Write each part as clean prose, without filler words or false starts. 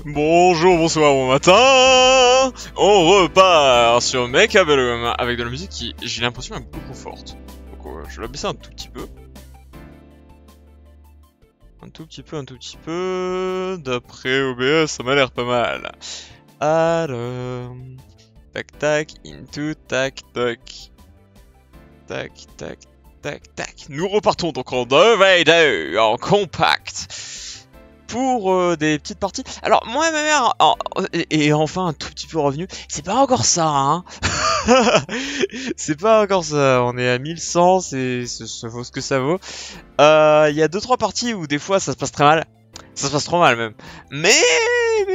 Bonjour, bonsoir, bon matin. On repart sur Mechabellum avec de la musique qui, j'ai l'impression, est beaucoup trop forte. Donc je vais la baisser un tout petit peu. Un tout petit peu. D'après OBS, ça m'a l'air pas mal. Alors... Tac tac, into tac tac. Tac tac tac tac. Nous repartons donc en 2v2, en compact. Pour des petites parties. Alors moi et ma mère est enfin un tout petit peu revenu. C'est pas encore ça, hein. C'est pas encore ça. On est à 1100, ça vaut ce que ça vaut. Il y a 2-3 parties où des fois ça se passe très mal. Ça se passe trop mal même. Mais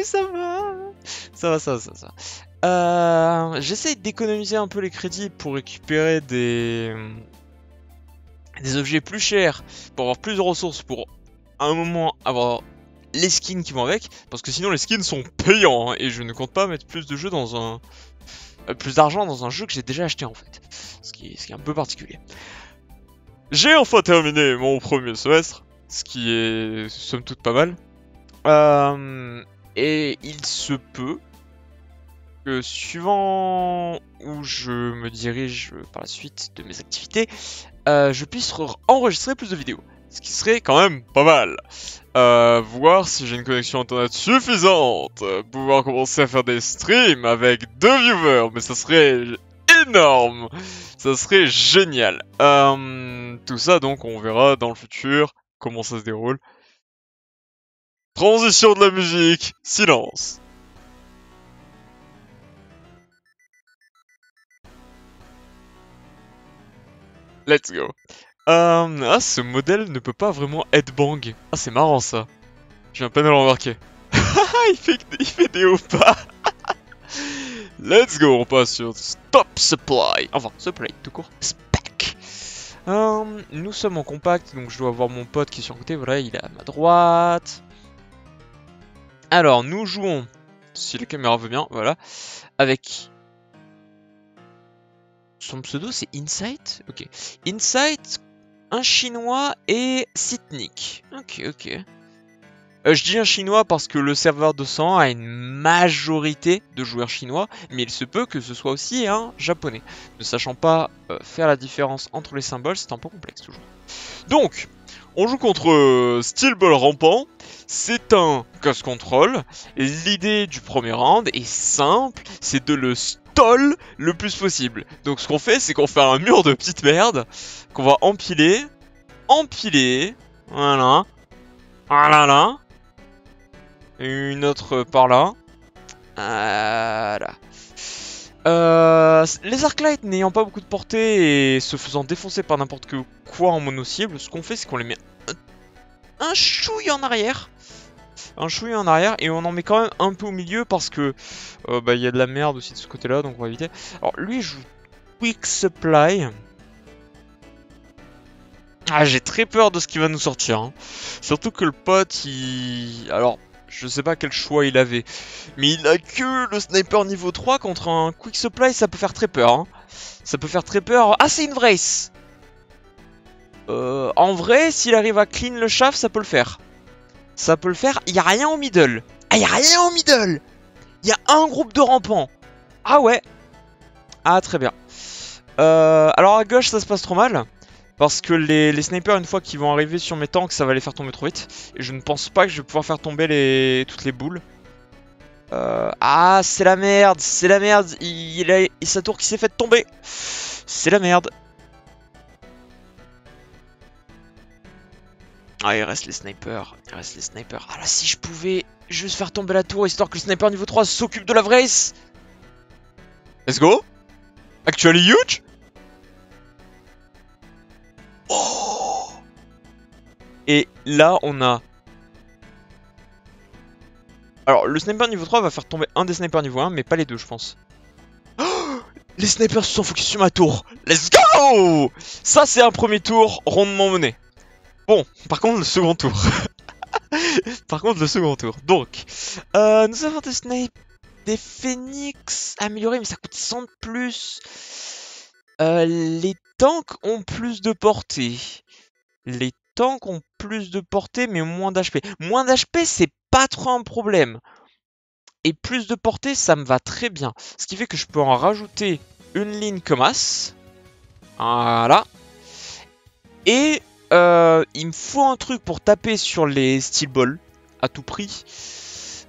ça va. Ça va. J'essaye d'économiser un peu les crédits pour récupérer des objets plus chers, pour avoir plus de ressources, pour à un moment avoir les skins qui vont avec, parce que sinon les skins sont payants, hein, et je ne compte pas mettre plus de jeux dans un... plus d'argent dans un jeu que j'ai déjà acheté en fait. Ce qui est un peu particulier. J'ai enfin terminé mon premier semestre, ce qui est somme toute pas mal. Et il se peut que suivant où je me dirige par la suite de mes activités, je puisse enregistrer plus de vidéos. Ce qui serait quand même pas mal. Voir si j'ai une connexion internet suffisante. Pouvoir commencer à faire des streams avec 2 viewers. Mais ça serait énorme. Ça serait génial. Tout ça donc on verra dans le futur comment ça se déroule. Transition de la musique. Silence. Let's go. Ce modèle ne peut pas vraiment headbang. Ah, c'est marrant ça. J'ai un panel remarqué. il fait des hauts pas. Let's go, on passe sur Stop Supply. Enfin, Supply, tout court. Spec. Nous sommes en compact, donc je dois avoir mon pote qui est sur le côté. Voilà, il est à ma droite. Alors, nous jouons, si la caméra veut bien, voilà, avec... Son pseudo, c'est Insight. Ok. Insight, un chinois et Sitnik. Ok. Je dis un chinois parce que le serveur 200 a une majorité de joueurs chinois, mais il se peut que ce soit aussi un japonais. Ne sachant pas faire la différence entre les symboles, c'est un peu complexe toujours. Donc, on joue contre Steel Ball rampant. C'est un Ghost Control. L'idée du premier round est simple, c'est de le stall le plus possible. Donc ce qu'on fait, c'est qu'on fait un mur de petites merdes qu'on va empiler, voilà, là, une autre par là, voilà. Les Arclight n'ayant pas beaucoup de portée et se faisant défoncer par n'importe quoi en mono-cible, ce qu'on fait, c'est qu'on les met un chouille en arrière. Et on en met quand même un peu au milieu parce que il y a de la merde aussi de ce côté là, donc on va éviter. Alors lui joue Quick Supply. Ah, j'ai très peur de ce qui va nous sortir, hein. Surtout que le pote alors je sais pas quel choix il avait, mais il a que le sniper niveau 3 contre un Quick Supply. Ça peut faire très peur, hein. Ça peut faire très peur. Ah, c'est une Vrace. En vrai, s'il arrive à clean le shaft, ça peut le faire. Il y a rien au middle. Ah, il y a rien au middle. Il y a un groupe de rampants. Ah ouais. Ah, très bien. Alors à gauche, ça se passe trop mal. Parce que les snipers, une fois qu'ils vont arriver sur mes tanks, ça va les faire tomber trop vite. Et je ne pense pas que je vais pouvoir faire tomber toutes les boules. Ah, c'est la merde. Il a sa tour qui s'est faite tomber. C'est la merde. Ah, il reste les snipers. Ah là, si je pouvais juste faire tomber la tour, histoire que le sniper niveau 3 s'occupe de la Vrace. Let's go. Actually huge. Oh. Et là, on a... Alors, le sniper niveau 3 va faire tomber un des snipers niveau 1, mais pas les deux, je pense. Oh, les snipers se sont focus sur ma tour. Let's go. Ça, c'est un premier tour rondement mené. Bon, par contre, le second tour. Donc, nous avons des snipes, des phoenix améliorés, mais ça coûte 100 de plus. Les tanks ont plus de portée. Mais moins d'HP. Moins d'HP, c'est pas trop un problème. et plus de portée, ça me va très bien. Ce qui fait que je peux en rajouter une ligne comme as. Voilà. Et il me faut un truc pour taper sur les steel balls à tout prix.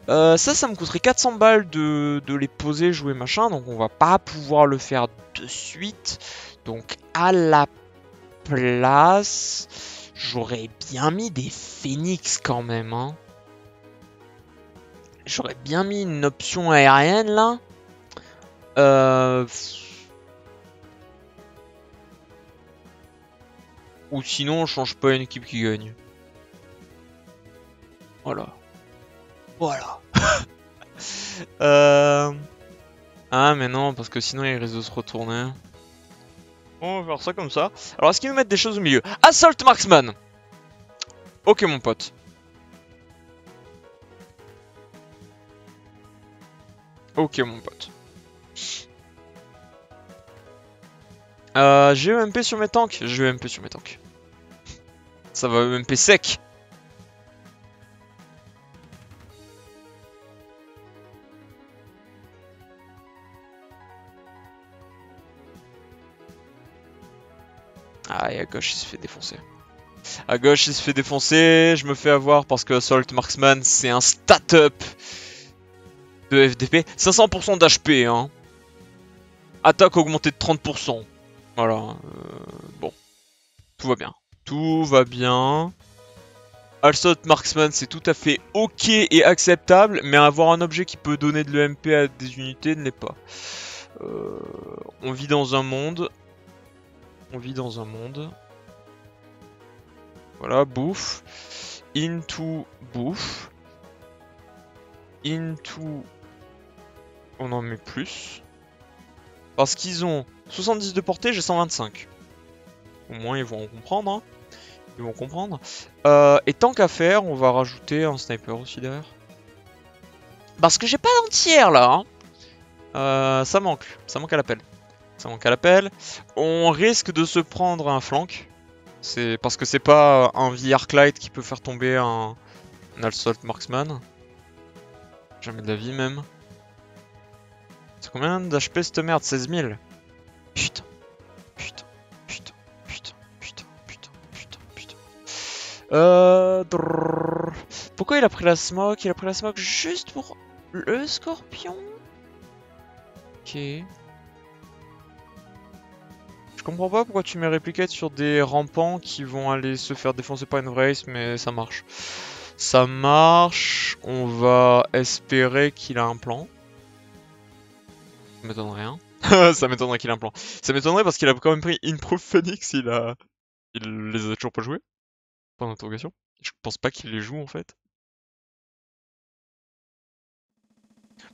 Ça me coûterait 400 balles de les poser, jouer machin. Donc on va pas pouvoir le faire de suite. Donc à la place, j'aurais bien mis des phénix quand même. Hein. J'aurais bien mis une option aérienne là. Ou sinon, on change pas une équipe qui gagne. Voilà. Voilà. Ah, mais non, parce que sinon, il risque de se retourner. On va faire ça comme ça. Alors, est-ce qu'ils nous mettent des choses au milieu? Assault Marksman! Ok, mon pote. Ok, mon pote. J'ai EMP sur mes tanks. J'ai EMP sur mes tanks. Ça va EMP sec. Ah, et à gauche, il se fait défoncer. À gauche, il se fait défoncer. Je me fais avoir parce que Assault Marksman, c'est un stat-up de FDP. 500% d'HP, hein. Attaque augmentée de 30%. Voilà. Bon. Tout va bien. Tout va bien. Assault Marksman, c'est tout à fait ok et acceptable, mais avoir un objet qui peut donner de l'EMP à des unités ne l'est pas. On vit dans un monde. On vit dans un monde. Voilà, bouffe. Into bouffe. Into... On en met plus. Parce qu'ils ont 70 de portée, j'ai 125. Au moins, ils vont en comprendre. Hein. Ils vont comprendre. Et tant qu'à faire, on va rajouter un sniper aussi derrière. Parce que j'ai pas d'entière là. Hein. Ça manque à l'appel. Ça manque à l'appel. On risque de se prendre un flank. C'est parce que c'est pas un VR-Light qui peut faire tomber un Assault Marksman. Jamais de la vie même. C'est combien d'HP cette merde? 16 000. Putain. Putain. Putain. Putain. Putain. Putain. Putain. Putain. Pourquoi il a pris la smoke? Il a pris la smoke juste pour le scorpion. Ok. Je comprends pas pourquoi tu mets répliquette sur des rampants qui vont aller se faire défoncer par une race, mais ça marche. Ça marche. On va espérer qu'il a un plan. Ça m'étonnerait rien. Ça m'étonnerait qu'il ait un plan. Ça m'étonnerait parce qu'il a quand même pris Improve Phoenix, il les a toujours pas joués. Point d'interrogation. Je pense pas qu'il les joue en fait.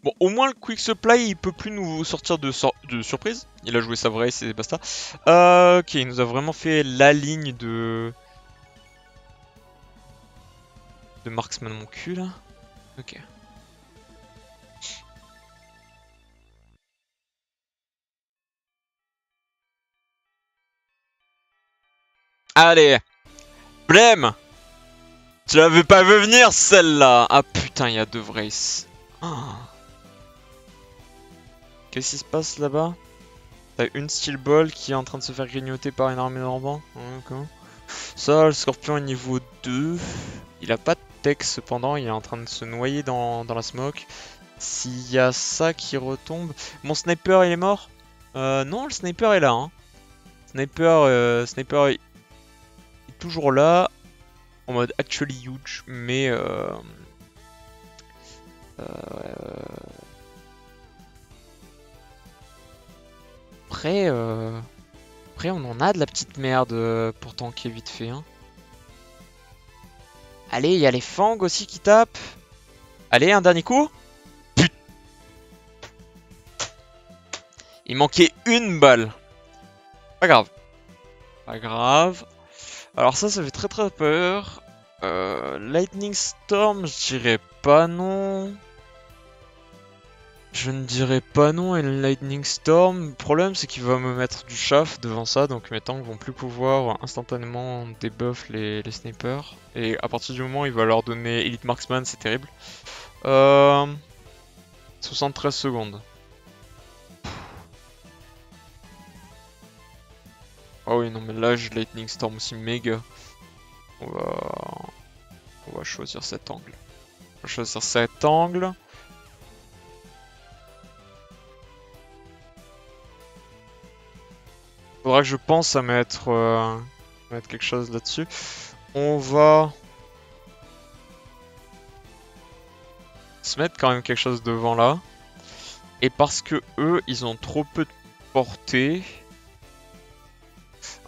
Bon, au moins le Quick Supply, il peut plus nous sortir de surprise. Il a joué sa vraie, c'est basta. Ok, il nous a vraiment fait la ligne de Marksman mon cul là. Ok. Allez, Blême. Tu l'avais pas vu venir celle-là. Ah putain, il y a deux Vrace. Oh. Qu'est-ce qui se passe là-bas? T'as une Steel Ball qui est en train de se faire grignoter par une armée de rampants. Ça, le Scorpion est niveau 2. Il a pas de tech cependant, il est en train de se noyer dans la smoke. S'il y a ça qui retombe... Mon sniper il est mort? Non, le sniper est là. Hein. Sniper est toujours là. En mode actually huge, mais... Après, on en a de la petite merde pour tanker vite fait. Hein. Allez, il y a les fangs aussi qui tapent. Allez, un dernier coup. Putain. Il manquait une balle. Pas grave. Pas grave. Alors ça fait très très peur. Lightning Storm, je dirais pas non. Je ne dirais pas non à une Lightning Storm. Le problème c'est qu'il va me mettre du chaff devant ça, donc mes tanks vont plus pouvoir instantanément debuff les snipers. Et à partir du moment où il va leur donner Elite Marksman, c'est terrible. 73 secondes. Ah oui, non, mais là, j'ai Lightning Storm aussi méga. On va choisir cet angle. On va choisir cet angle. Faudra que je pense à mettre quelque chose là-dessus. On va se mettre quand même quelque chose devant là. Et parce que eux, ils ont trop peu de portée.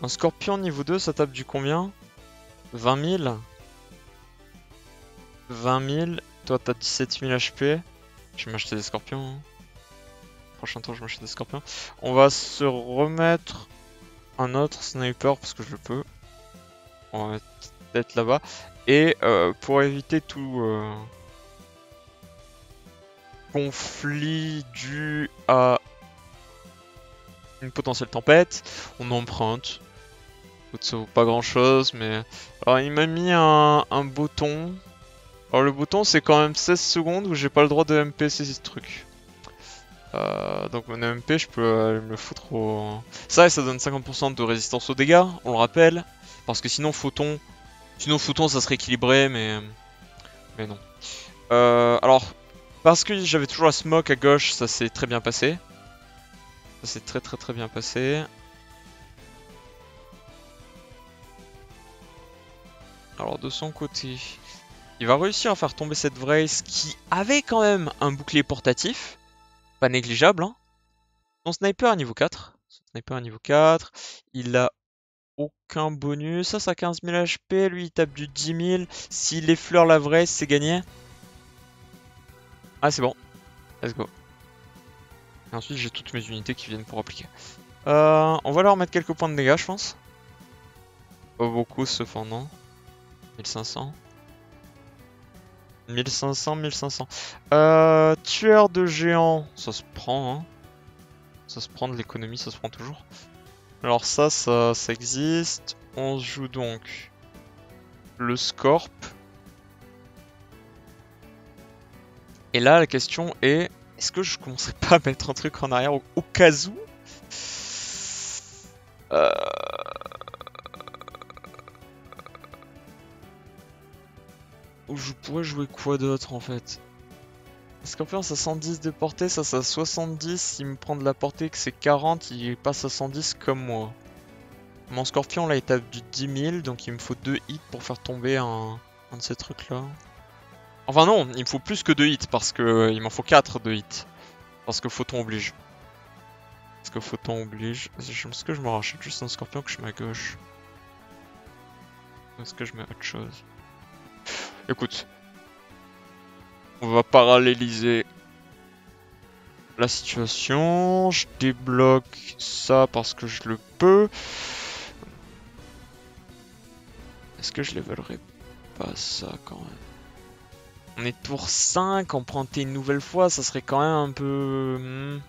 Un scorpion niveau 2, ça tape du combien? 20 000? 20 000. Toi, t'as 17 000 HP. Je vais m'acheter des scorpions. Hein. Prochain tour, je m'achète des scorpions. On va se remettre un autre sniper parce que je le peux. On va mettre peut-être là-bas. Et pour éviter tout conflit dû à une potentielle tempête, on emprunte. Ça vaut pas grand chose, mais... Alors il m'a mis un bouton. Alors le bouton c'est quand même 16 secondes où j'ai pas le droit de MP ces trucs. Donc mon MP je peux me le foutre au... Ça et ça donne 50% de résistance aux dégâts, on le rappelle. Parce que sinon Photon ça serait équilibré, mais non. Alors, parce que j'avais toujours la smoke à gauche, ça s'est très bien passé. Ça s'est très bien passé. Alors de son côté, il va réussir à faire tomber cette Vrace qui avait quand même un bouclier portatif. Pas négligeable, hein. Son sniper à niveau 4. Son sniper à niveau 4. Il a aucun bonus. Ça 15 000 HP. Lui, il tape du 10 000. S'il effleure la Vrace, c'est gagné. Ah, c'est bon. Let's go. Et ensuite, j'ai toutes mes unités qui viennent pour appliquer. On va leur mettre quelques points de dégâts, je pense. Pas beaucoup, cependant. 1500. 1500, 1500. Tueur de géants, ça se prend, hein. Ça se prend de l'économie, ça se prend toujours. Alors ça existe. On joue donc le Scorp. Et là, la question est, est-ce que je commencerai pas à mettre un truc en arrière au cas où Ou je pourrais jouer quoi d'autre en fait? Scorpion ça 110 de portée, ça 70, il me prend de la portée que c'est 40, il passe à 110 comme moi. Mon Scorpion là il tape du 10 000, donc il me faut 2 hits pour faire tomber un de ces trucs là. Enfin non, il me faut plus que 2 hits parce que il m'en faut 4 de hits. Parce que Photon oblige. Parce que Photon oblige. Est-ce que je me rachète juste un Scorpion que je mets à gauche? Ou est-ce que je mets autre chose? Écoute. On va paralléliser la situation. Je débloque ça parce que je le peux. Est-ce que je levellerai pas ça quand même? On est tour 5, emprunter une nouvelle fois, ça serait quand même un peu...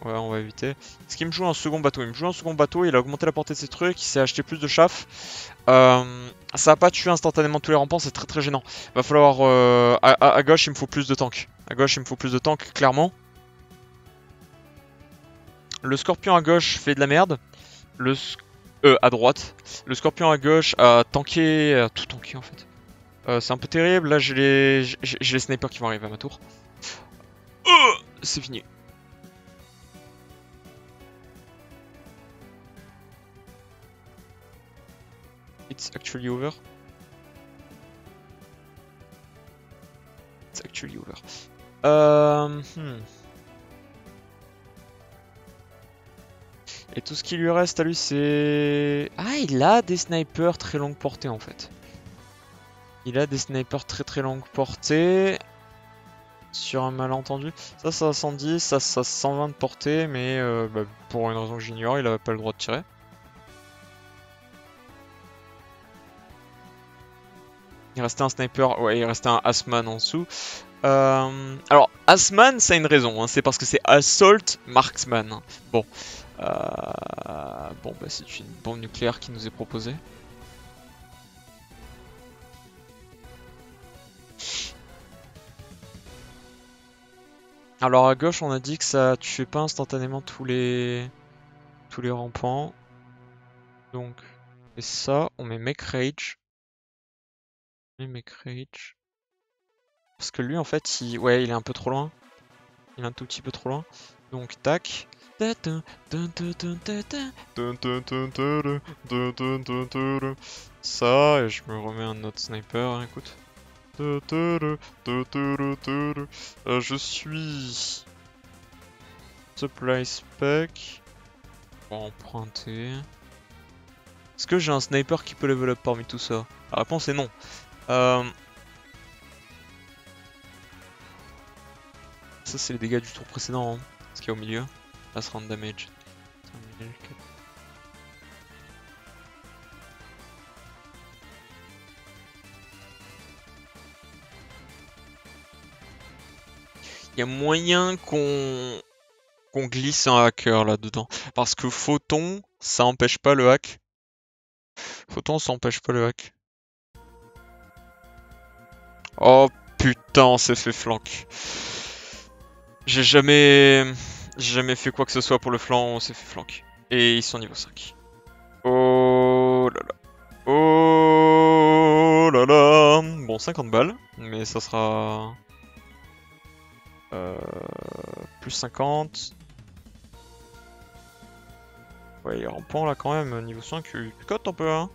Ouais, on va éviter. Est-ce qu'il me joue un second bateau? Il me joue un second bateau, il a augmenté la portée de ses trucs, il s'est acheté plus de chaff. Ça va pas tuer instantanément tous les rampants, c'est très gênant. Va falloir... à gauche, il me faut plus de tanks. À gauche, il me faut plus de tanks, clairement. Le Scorpion à gauche fait de la merde. À droite. Le Scorpion à gauche a tanké... tout tanké en fait. C'est un peu terrible, là j'ai les snipers qui vont arriver à ma tour. C'est fini. It's actually over. It's actually over. Et tout ce qui lui reste à lui c'est... Ah, il a des snipers très longue portée en fait. Il a des snipers très longue portée. Sur un malentendu. Ça a 110, ça 120 de portée, mais pour une raison que j'ignore, il avait pas le droit de tirer. Il restait un sniper, ouais, il restait un Asman en dessous. Alors, Asman, ça a une raison, hein, c'est parce que c'est Assault Marksman. Bon. Bon, bah c'est une bombe nucléaire qui nous est proposée. Alors à gauche, on a dit que ça tuait pas instantanément tous les rampants. Donc, et ça, on met Make Rage. Make Rage. Parce que lui, en fait, ouais, il est un peu trop loin. Il est un tout petit peu trop loin. Donc, tac. Ça, et je me remets un autre sniper, hein, écoute. Je suis supply spec. On va emprunter. Est-ce que j'ai un sniper qui peut level up parmi tout ça? La réponse est non. Ça c'est les dégâts du tour précédent, hein. Ce qu'il y a au milieu. Last round damage. Il y a moyen qu'on glisse un hacker là-dedans. Parce que Photon, ça empêche pas le hack. Photon, ça empêche pas le hack. Oh putain, on s'est fait flank. J'ai jamais fait quoi que ce soit pour le flanc, on s'est fait flank. Et ils sont niveau 5. Oh là là. Oh là là. Bon, 50 balles, mais ça sera... plus 50. Ouais, il est rampant là quand même, niveau 5, il picote un peu hein.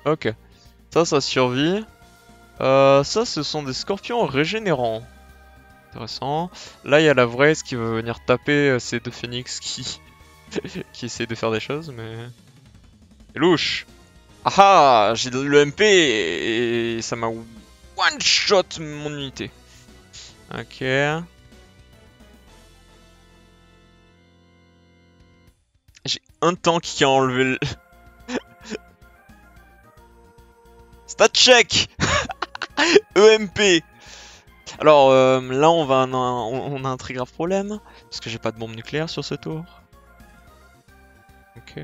Ok, ça survit. Ça, ce sont des scorpions régénérants. Intéressant. Là, il y a la vraise qui veut venir taper ces deux phoenix qui... qui essayent de faire des choses, mais... C'est louche. Ah ah, j'ai de l'EMP et ça m'a one-shot mon unité. Ok. J'ai un tank qui a enlevé le... Stat check. EMP. Alors là on a un très grave problème parce que j'ai pas de bombe nucléaire sur ce tour. Ok.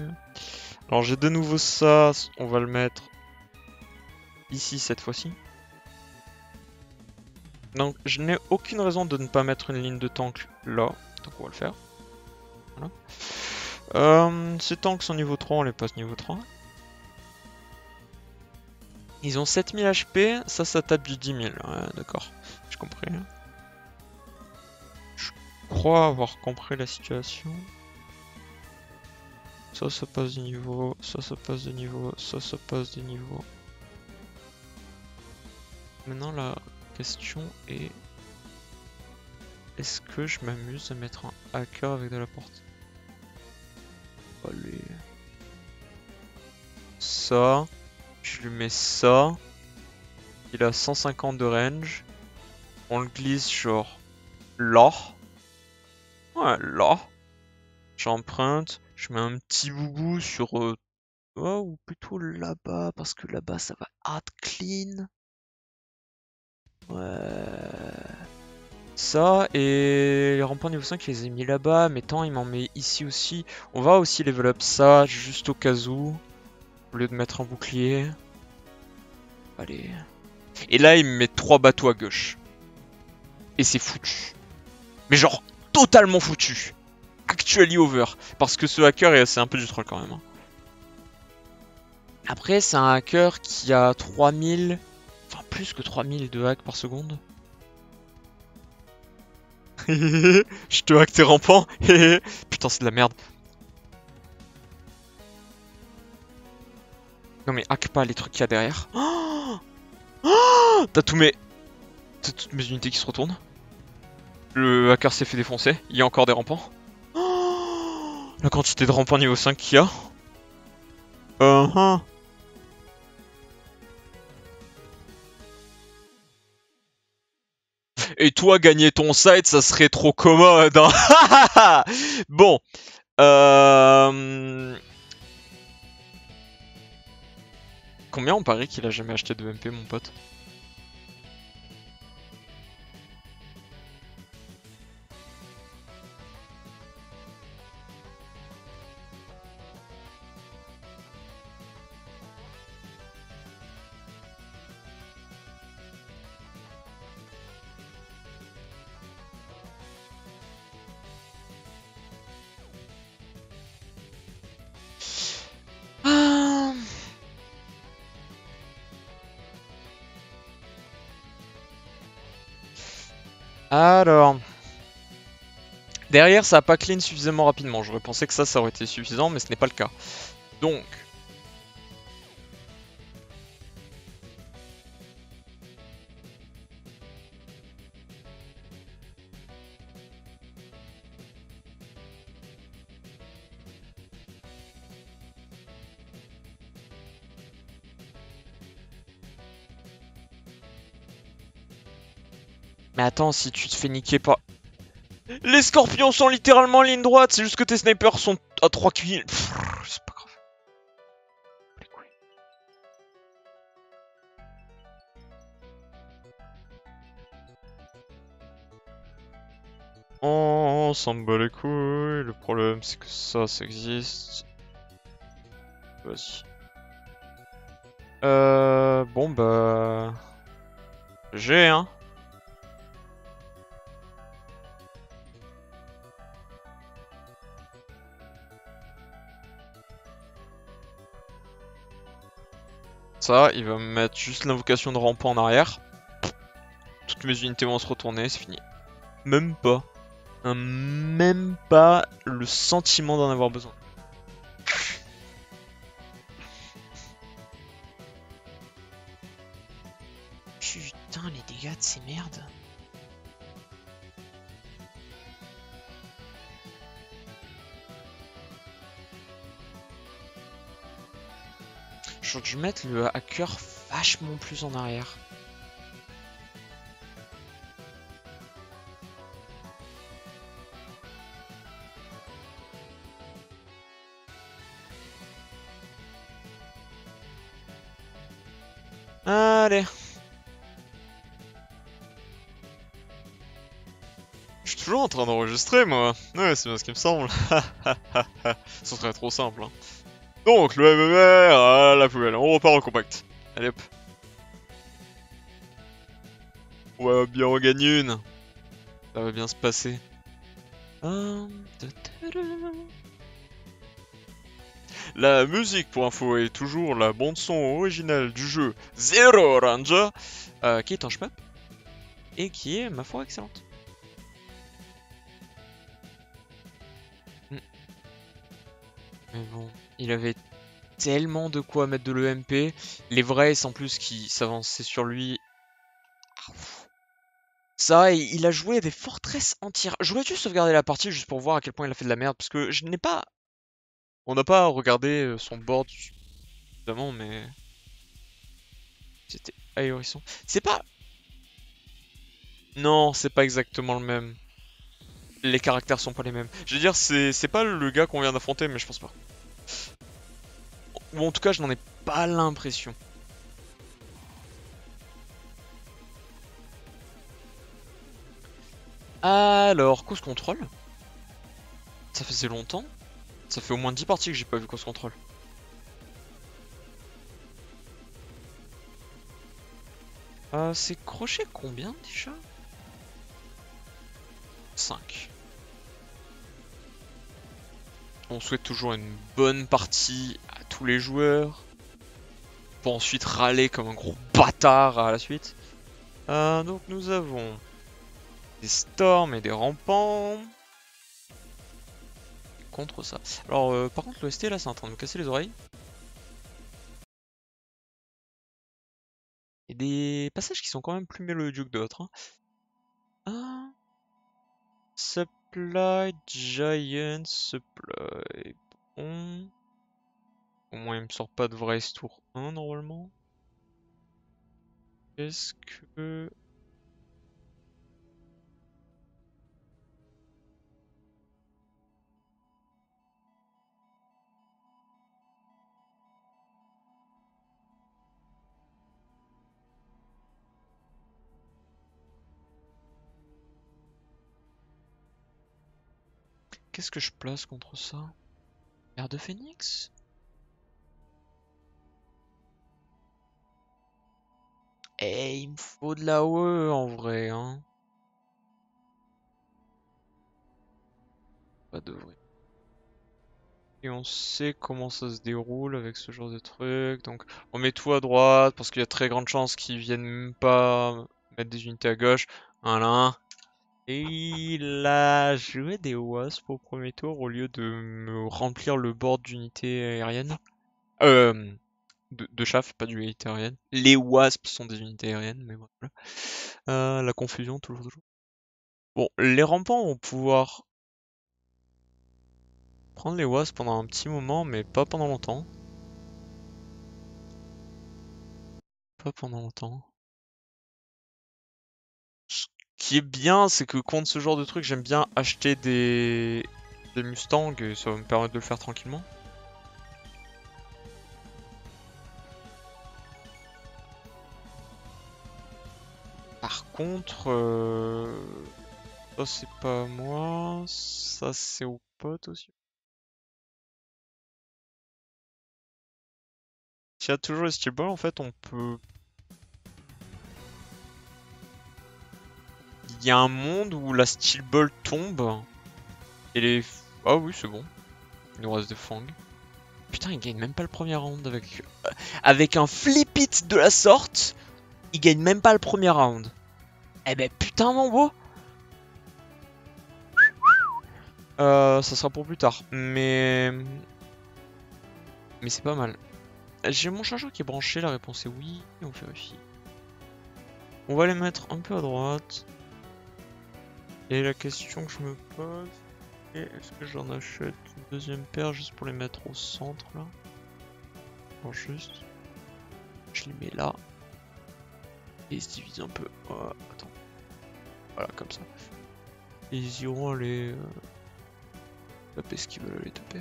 Alors j'ai de nouveau ça, on va le mettre ici cette fois-ci. Donc je n'ai aucune raison de ne pas mettre une ligne de tank là, donc on va le faire. Voilà. Ces tanks sont niveau 3, on les passe niveau 3. Ils ont 7000 HP, ça tape du 10 000, ouais, d'accord, j'ai compris. Je crois avoir compris la situation. Ça passe de niveau, ça passe de niveau, ça passe de niveau. Maintenant la question est... Est-ce que je m'amuse à mettre un hacker avec de la portée? Allez. Ça. Je lui mets ça. Il a 150 de range. On le glisse genre là. Ouais, là. J'emprunte. Je mets un petit boubou sur... oh, ou plutôt là-bas, parce que là-bas ça va hard clean. Ouais. Ça, et les rampants niveau 5, je les ai mis là-bas, mais tant il m'en met ici aussi. On va aussi level up ça, juste au cas où, au lieu de mettre un bouclier. Allez. Et là, il me met 3 bateaux à gauche. Et c'est foutu. Mais genre, totalement foutu. Actually over. Parce que ce hacker, c'est un peu du troll quand même. Hein. Après, c'est un hacker qui a 3000... Enfin, plus que 3000 de hack par seconde. Je te hack tes rampants. Putain, c'est de la merde. Non mais hack pas les trucs qu'il y a derrière. T'as toutes mes unités qui se retournent. Le hacker s'est fait défoncer. Il y a encore des rampants. La quantité de rampants niveau 5 qu'il y a. Et toi, gagner ton site, ça serait trop commode. Hein. Bon. Combien on parie qu'il a jamais acheté de MP, mon pote? Alors... Derrière, ça a pas clean suffisamment rapidement. J'aurais pensé que ça aurait été suffisant, mais ce n'est pas le cas. Donc... Mais attends, si tu te fais niquer par... Les scorpions sont littéralement en ligne droite, c'est juste que tes snipers sont à 3 kills. C'est pas grave. Les couilles. On s'en bat les couilles, le problème c'est que ça existe. Vas-y. Bon bah... J'ai hein. Ça, il va me mettre juste l'invocation de rampant en arrière. Toutes mes unités vont se retourner, c'est fini. Même pas. Même pas le sentiment d'en avoir besoin. Putain, les dégâts de ces merdes. J'aurais dû mettre le hacker vachement plus en arrière. Allez. Je suis toujours en train d'enregistrer moi. Ouais, c'est bien ce qui me semble. Ce serait trop simple. Hein. Donc, le MMR à la poubelle. On repart au compact. Allez hop. On va bien en gagner une. Ça va bien se passer. La musique, pour info, est toujours la bande-son originale du jeu Zero Ranger, qui est un shmup, et qui est, ma foi, excellente. Mais bon, il avait tellement de quoi mettre de l'EMP, les vrais en plus qui s'avançaient sur lui. Ça, il a joué à des forteresses entières. J'aurais dû sauvegarder la partie juste pour voir à quel point il a fait de la merde, parce que je n'ai pas... On n'a pas regardé son board, évidemment, mais... C'était ahurissant. C'est pas... Non, c'est pas exactement le même. Les caractères sont pas les mêmes. Je veux dire, c'est pas le gars qu'on vient d'affronter, mais je pense pas. Ou en tout cas, je n'en ai pas l'impression. Alors, cause contrôle. Ça faisait longtemps. Ça fait au moins 10 parties que j'ai pas vu cause contrôle. C'est crochet combien déjà? 5. On souhaite toujours une bonne partie à tous les joueurs. Pour ensuite râler comme un gros bâtard à la suite. Donc nous avons des storms et des rampants. Contre ça. Alors par contre l'OST là c'est en train de me casser les oreilles. Et des passages qui sont quand même plus mélodieux que d'autres. Hein. Supply, Giant, Supply. Bon. Au moins il me sort pas de vrai tour 1 normalement. Qu'est-ce que... Qu'est-ce que je place contre ça? Air de Phoenix? Eh, il me faut de la OE en vrai, hein. Pas de vrai. Et on sait comment ça se déroule avec ce genre de truc. Donc on met tout à droite parce qu'il y a très grande chance qu'ils viennent même pas mettre des unités à gauche. Voilà. Et il a joué des wasps au premier tour au lieu de me remplir le board d'unités aériennes. De chaff, pas d'unités aériennes. Les wasps sont des unités aériennes, mais voilà. La confusion, toujours. Bon, les rampants vont pouvoir prendre les wasps pendant un petit moment, mais pas pendant longtemps. Pas pendant longtemps. Ce qui est bien, c'est que contre ce genre de truc, j'aime bien acheter des Mustangs, et ça va me permettre de le faire tranquillement. Par contre, ça c'est pas moi, ça c'est au pote aussi. S'il y a toujours les steel balls, en fait, on peut. Il y a un monde où la steel ball tombe et les. Ah oui, c'est bon. Il nous reste des fangs. Putain, il gagne même pas le premier round avec un flip it de la sorte. Il gagne même pas le premier round. Eh ben putain, mon beau. Ça sera pour plus tard, mais c'est pas mal. J'ai mon chargeur qui est branché, la réponse est oui, on vérifie. On va les mettre un peu à droite. Et la question que je me pose est, est-ce que j'en achète une deuxième paire juste pour les mettre au centre là? Alors juste, je les mets là. Et ils se divisent un peu. Attends. Voilà, comme ça. Et ils iront aller taper ce qu'ils veulent aller taper.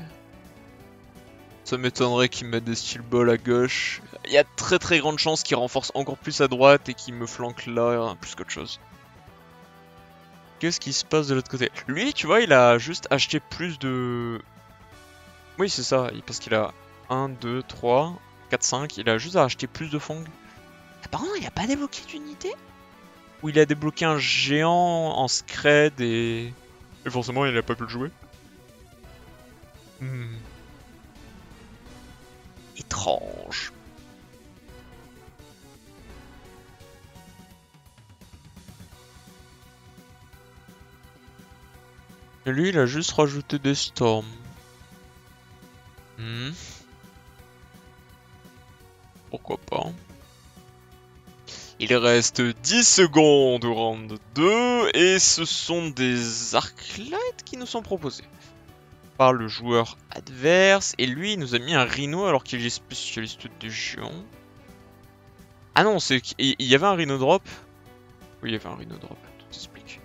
Ça m'étonnerait qu'ils mettent des steel balls à gauche. Il y a très très grande chance qu'ils renforcent encore plus à droite et qu'ils me flanquent là plus qu'autre chose. Qu'est-ce qui se passe de l'autre côté? Lui, tu vois, il a juste acheté plus de... Oui, c'est ça, parce qu'il a 1, 2, 3, 4, 5. Il a juste à acheter plus de fangs. Apparemment, il a pas débloqué d'unité? Ou il a débloqué un géant en scred et forcément, il a pas pu le jouer. Étrange. Et lui, il a juste rajouté des storms. Pourquoi pas. Il reste 10 secondes au round 2 et ce sont des Arclights qui nous sont proposés par le joueur adverse. Et lui, il nous a mis un Rhino alors qu'il est spécialiste des géants. Ah non, c'est qu'il y avait un Rhino drop. Oui, il y avait un Rhino drop, tout s'explique.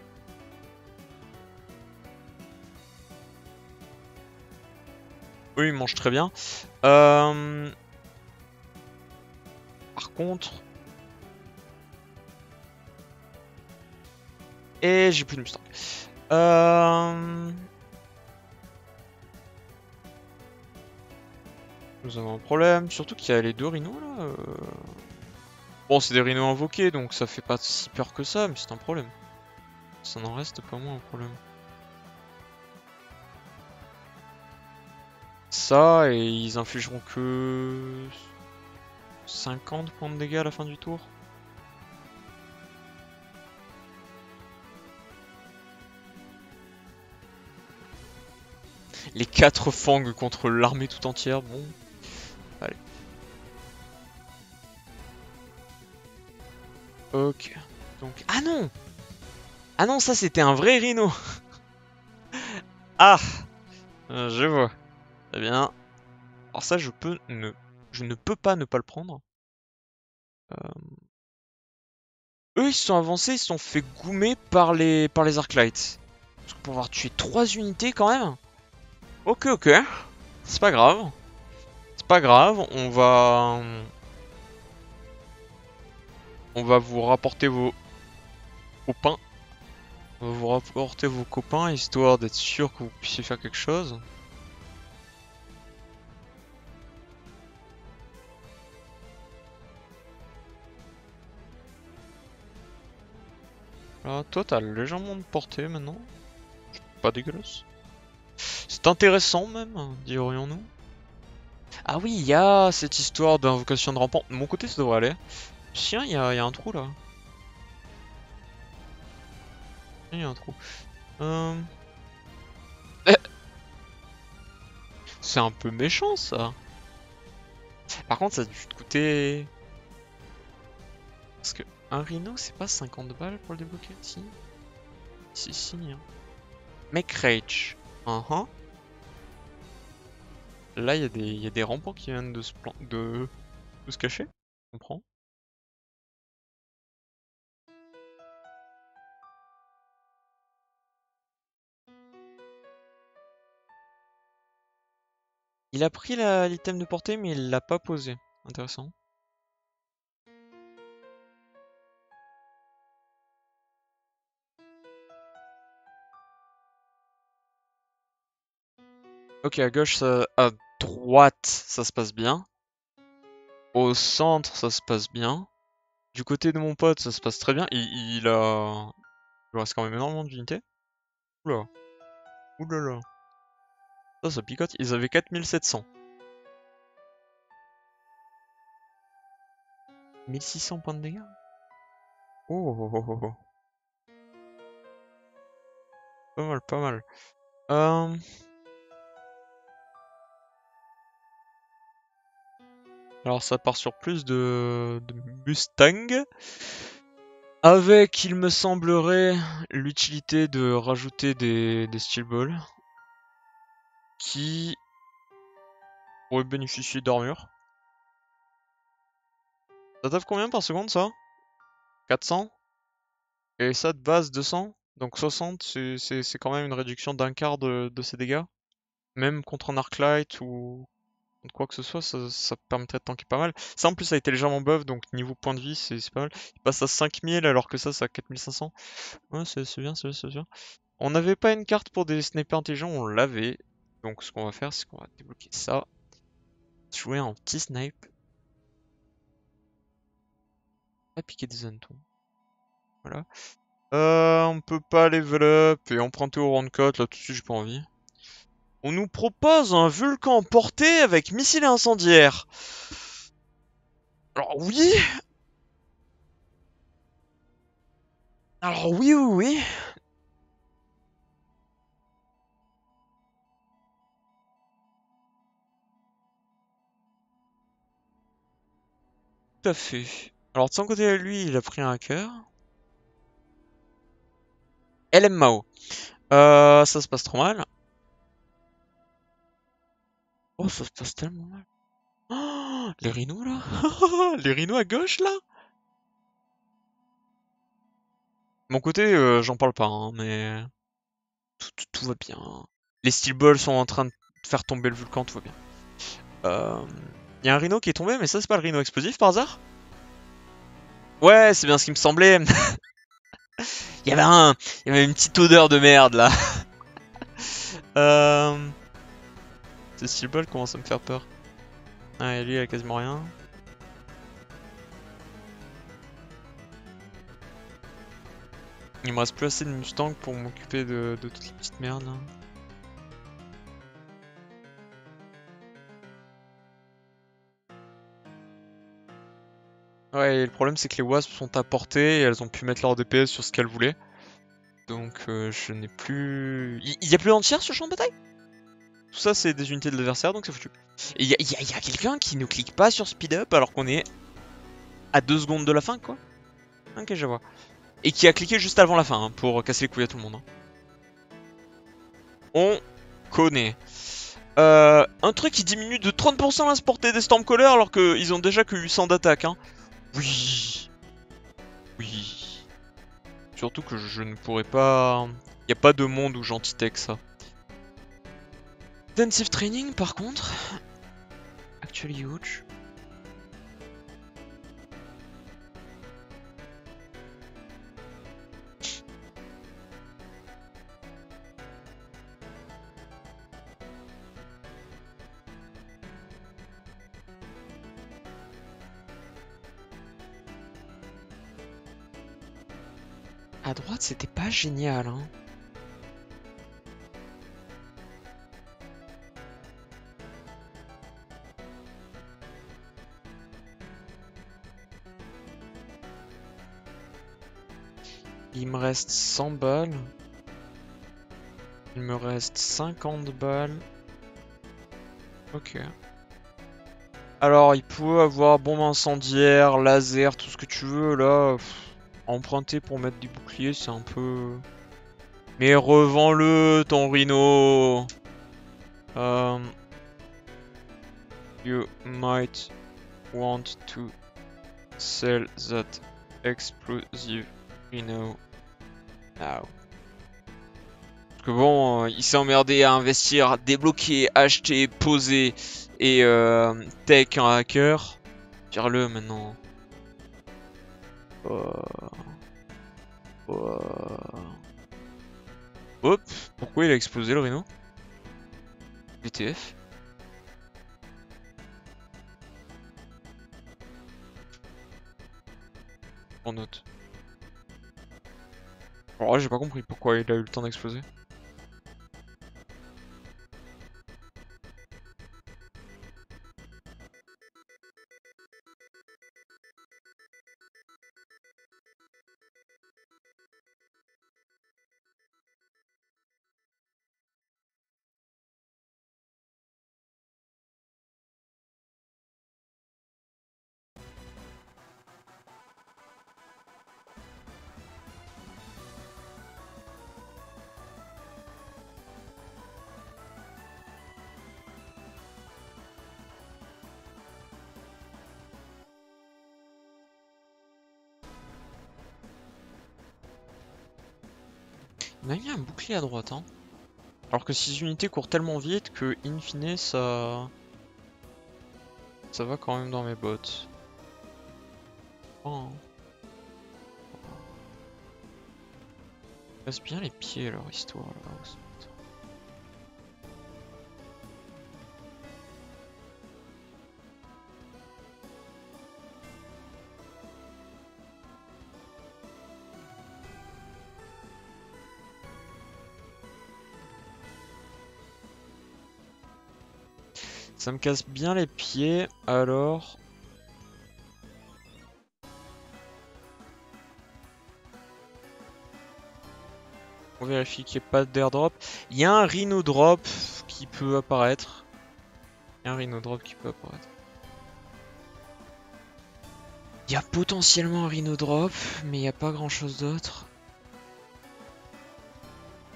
Oui, il mange très bien. Par contre... Et j'ai plus de Mustang. Nous avons un problème, surtout qu'il y a les deux rhinos là. Bon, c'est des rhinos invoqués, donc ça fait pas si peur que ça, mais c'est un problème. Ça n'en reste pas moins un problème. Ça, et ils infligeront que 50 points de dégâts à la fin du tour. Les 4 fangs contre l'armée tout entière, bon. Allez. Ok. Donc... Ah non! Ah non, ça c'était un vrai rhino! Ah! Je vois. Très bien. Alors ça, je ne peux pas ne pas le prendre. Eux, ils se sont avancés, ils se sont fait goumer par les Arclights. Parce qu'on peut avoir tué 3 unités quand même. Ok, ok. C'est pas grave. C'est pas grave, on va vous rapporter vos copains. On va vous rapporter vos copains, histoire d'être sûr que vous puissiez faire quelque chose. Là, toi, t'as légèrement de portée maintenant. Pas dégueulasse. C'est intéressant même, dirions-nous. Ah oui, il y a cette histoire d'invocation de rampant. De mon côté, ça devrait aller. Tiens, il y a un trou là. Il y a un trou. Eh, c'est un peu méchant ça. Par contre, ça a dû te coûter. Parce que un rhino, c'est pas 50 balles pour le débloquer? Si. Si. Hein. Mec Rage. Là, il y a des rampants qui viennent de de se cacher. Je comprends. Il a pris l'item de portée, mais il l'a pas posé. Intéressant. Ok, à gauche, à droite, ça se passe bien. Au centre, ça se passe bien. Du côté de mon pote, ça se passe très bien. Il lui reste quand même énormément d'unités. Oula. Oulala. Ça picote. Ils avaient 4700. 1600 points de dégâts. Oh. Pas mal. Alors ça part sur plus de Mustang. Avec, il me semblerait, l'utilité de rajouter des steel balls. Qui pourraient bénéficier d'armure. Ça tape combien par seconde ça? 400? Et ça de base 200? Donc 60, c'est quand même une réduction d'un quart de ses dégâts. Même contre un Arclight ou contre quoi que ce soit, ça permettrait de tanker pas mal. Ça en plus ça a été légèrement buff, donc niveau point de vie c'est pas mal. Il passe à 5000 alors que ça c'est à 4500. Ouais c'est bien, c'est bien. On n'avait pas une carte pour des snipers intelligents, on l'avait. Donc ce qu'on va faire c'est qu'on va débloquer ça. Jouer en petit snipe. Pas piquer des hannetons. Voilà. On peut pas level up et emprunter au round cut, là tout de suite j'ai pas envie. On nous propose un Vulcan porté avec missile incendiaire. Alors oui. Alors oui. Tout à fait. Alors de son côté lui, il a pris un hacker. LM Mao. Ça se passe trop mal. Oh, ça se passe tellement mal. Oh, les rhinos là. Les rhinos à gauche là. Mon côté, j'en parle pas, hein, mais tout va bien. Les steel balls sont en train de faire tomber le volcan, tout va bien. Y a un rhino qui est tombé, mais ça c'est pas le rhino explosif par hasard? Ouais, c'est bien ce qui me semblait. Il y avait une petite odeur de merde là. Ce steel ball commence à me faire peur. Ah, et lui il a quasiment rien. Il me reste plus assez de Mustang pour m'occuper de toutes les petites merdes là. Ouais, et le problème c'est que les wasps sont à portée et elles ont pu mettre leur DPS sur ce qu'elles voulaient. Donc je n'ai plus... Il y a plus d'entières sur le champ de bataille? Tout ça c'est des unités de l'adversaire donc c'est foutu. Et il y a quelqu'un qui ne clique pas sur speed up alors qu'on est à 2 secondes de la fin quoi. Ok je vois. Et qui a cliqué juste avant la fin hein, pour casser les couilles à tout le monde. Hein. On connaît. Un truc qui diminue de 30% la portée des Stormcallers alors qu'ils ont déjà que 800 d'attaque. Hein. Oui. Surtout que je ne pourrais pas... Y a pas de monde où j'anti-tech ça. Intensive Training par contre... Actually huge. À droite, c'était pas génial, hein. Il me reste 100 balles. Il me reste 50 balles. Ok. Alors, il peut avoir bombe incendiaire, laser, tout ce que tu veux. Là, emprunter pour mettre des boucliers, c'est un peu... Mais revends-le, ton rhino. You might want to sell that explosive rhino now. Parce que bon, il s'est emmerdé à investir, débloquer, acheter, poser et tech un hacker. Tire-le maintenant. Hop, pourquoi il a explosé le rhino? VTF. En note. Alors là, j'ai pas compris pourquoi il a eu le temps d'exploser. Il m'a mis un bouclier à droite, hein. Alors que ces unités courent tellement vite que, in fine, ça va quand même dans mes bottes. Oh. Passe bien les pieds leur histoire là. Ça me casse bien les pieds, alors... On vérifie qu'il n'y ait pas d'airdrop. Il y a un rhino drop qui peut apparaître. Il y a un rhino drop qui peut apparaître. Il y a potentiellement un rhino drop, mais il n'y a pas grand chose d'autre.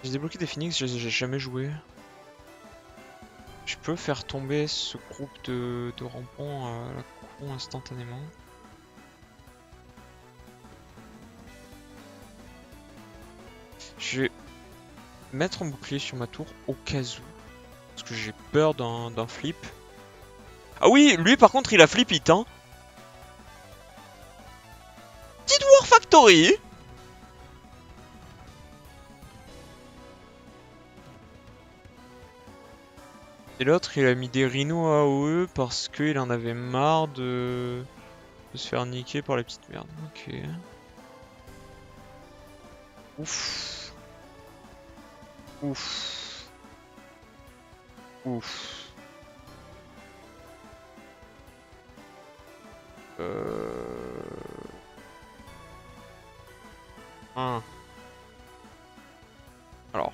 J'ai débloqué des phoenix, j'ai jamais joué. Je peux faire tomber ce groupe de rampants à la con instantanément. Je vais mettre un bouclier sur ma tour au cas où. Parce que j'ai peur d'un flip. Ah oui, lui par contre il a flip it, hein. Petite War Factory. Et l'autre il a mis des rhinos AOE parce qu'il en avait marre de se faire niquer par les petites merdes. Ok. Ouf. Ouf. Ouf. Un. Alors.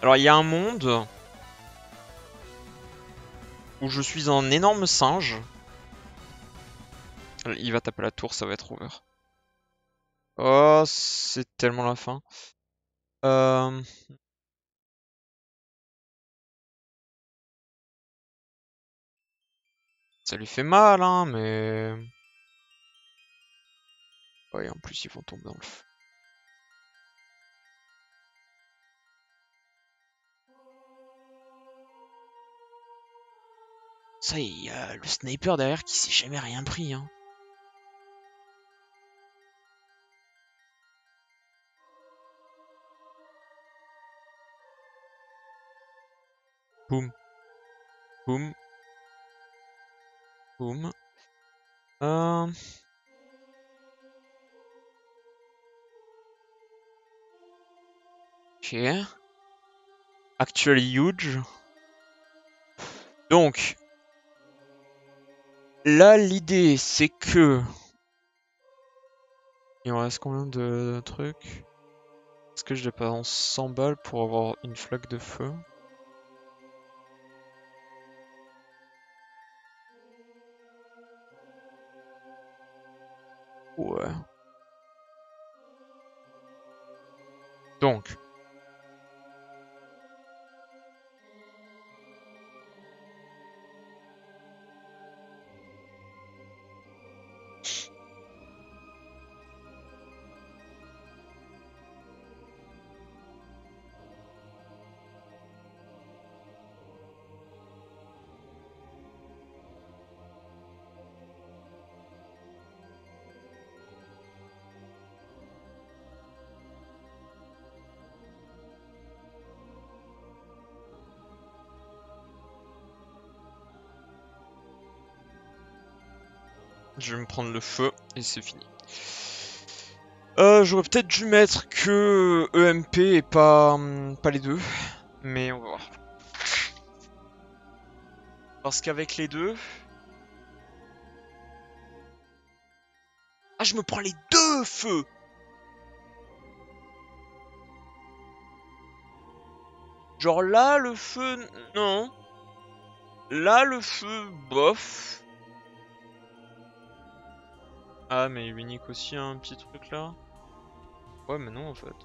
Alors il y a un monde où je suis un énorme singe. Il va taper la tour, ça va être over. Oh, c'est tellement la fin. Ça lui fait mal, hein, mais... Ouais, en plus, ils vont tomber dans le feu. Ça y est, il y a le sniper derrière qui s'est jamais rien pris, hein. Boum. Boum. Boum. Ok. actually huge. Donc, là, l'idée, c'est que... Il me reste combien de trucs? Est-ce que je dépense 100 balles pour avoir une flaque de feu? Ouais. Donc... Je vais me prendre le feu et c'est fini. J'aurais peut-être dû mettre que EMP et pas les deux. Mais on va voir. Parce qu'avec les deux... Ah, je me prends les deux feux! Genre là, le feu... Non. Là, le feu... Bof. Ah, mais il unique aussi un petit truc là. Ouais, mais non en fait.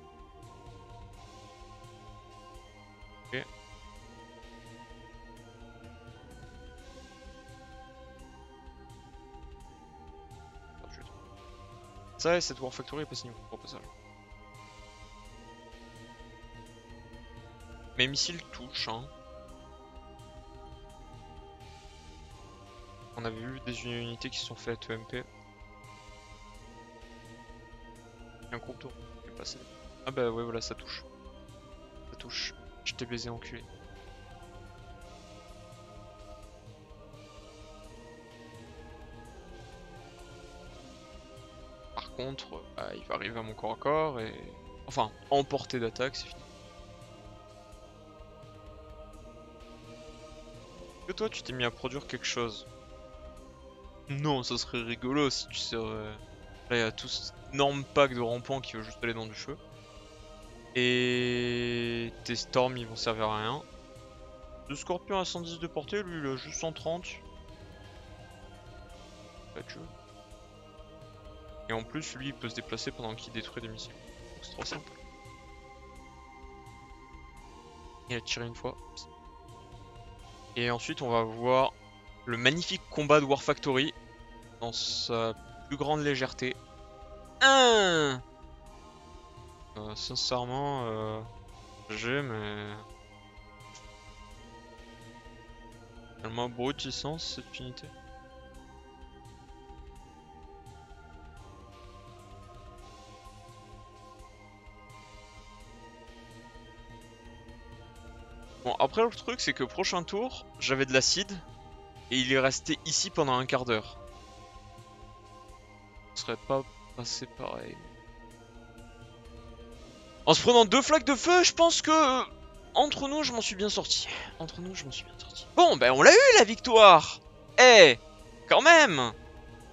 Ok. Ça et cette War Factory est pas signé au passage. Mes missiles touchent, hein. On avait vu des unités qui se sont faites EMP. Un contour qui est passé. Ah bah ouais, voilà, ça touche. Ça touche. Je t'ai baisé, enculé. Par contre, il va arriver à mon corps à corps et... Enfin, en portée d'attaque, c'est fini. Que toi, tu t'es mis à produire quelque chose? Non, ça serait rigolo si tu serais... Là, il y a tout ce énorme pack de rampants qui veut juste aller dans du feu. Et... Tes storms, ils vont servir à rien. Le scorpion à 110 de portée, lui, il a juste 130. Pas de jeu. Et en plus, lui, il peut se déplacer pendant qu'il détruit des missiles. Donc c'est trop simple. Il a tiré une fois. Et ensuite, on va voir le magnifique combat de War Factory dans sa plus grande légèreté. Sincèrement, GG, mais... tellement abrutissant cette unité. Bon, après le truc c'est que prochain tour, j'avais de l'acide et il est resté ici pendant un quart d'heure. Ce serait pas passé pareil. En se prenant 2 flaques de feu, je pense que... Entre nous, je m'en suis bien sorti. Entre nous, je m'en suis bien sorti. Bon, ben on l'a eu la victoire. Eh, quand même.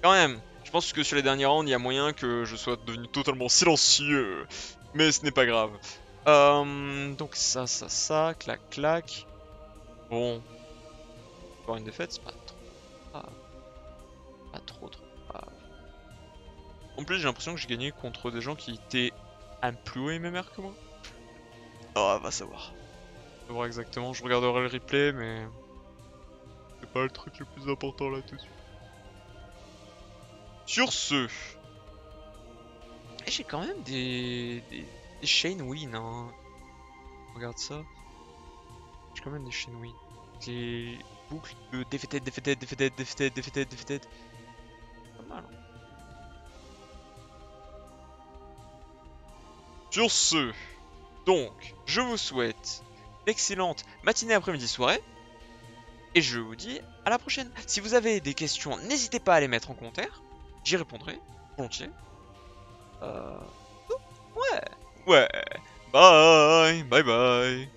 Quand même. Je pense que sur les derniers rounds, il y a moyen que je sois devenu totalement silencieux. Mais ce n'est pas grave. Donc ça, clac, clac. Bon. Encore une défaite, c'est pas trop grave. Pas trop grave. En plus, j'ai l'impression que j'ai gagné contre des gens qui étaient un plus haut MMR que moi. Oh, va savoir. On va voir exactement, je regarderai le replay, mais... c'est pas le truc le plus important là tout de suite. Sur ce... j'ai quand même des chain win, hein. Regarde ça. J'ai quand même des chain win. Des boucles de defeated. Pas mal. Hein. Sur ce, donc, je vous souhaite d'excellentes matinées, après-midi, soirée. Et je vous dis à la prochaine. Si vous avez des questions, n'hésitez pas à les mettre en commentaire. J'y répondrai volontiers. Ouais. Bye bye.